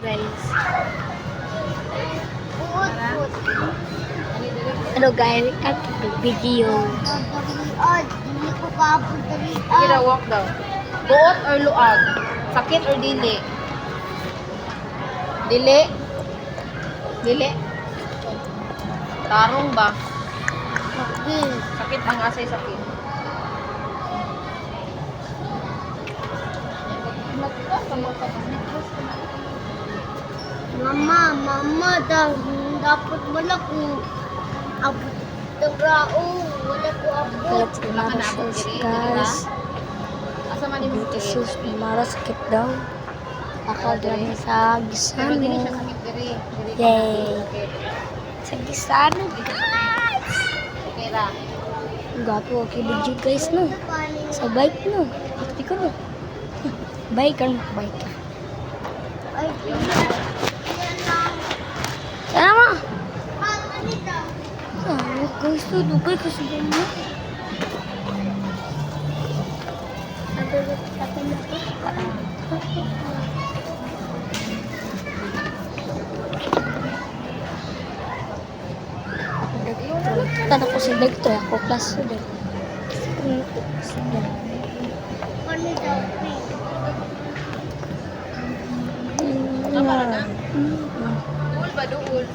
Guys. Ano guys, cut the video. Kira walk daw. Buot or luag? Sakit or dili? Dili? Dili? Tarong ba? Sakit ang asay sakit. Mama, dapat wala ko abot ng rao. Wala ko abot. Let's guys. Asa man yung Dito sus, mara sakit daw. Ako dyan sa Pero dili siya gisano. sakit diri. Yay. Sa gisano guys. Okay ra. Gato ako video guys no. Sa bike no. Ikti ko no. Bike kan bike. Sama. Ah, guys to dugay ko sa ganyan. Tanong ko si Dek to, ako class to Dek. Para na. Duol ba duol?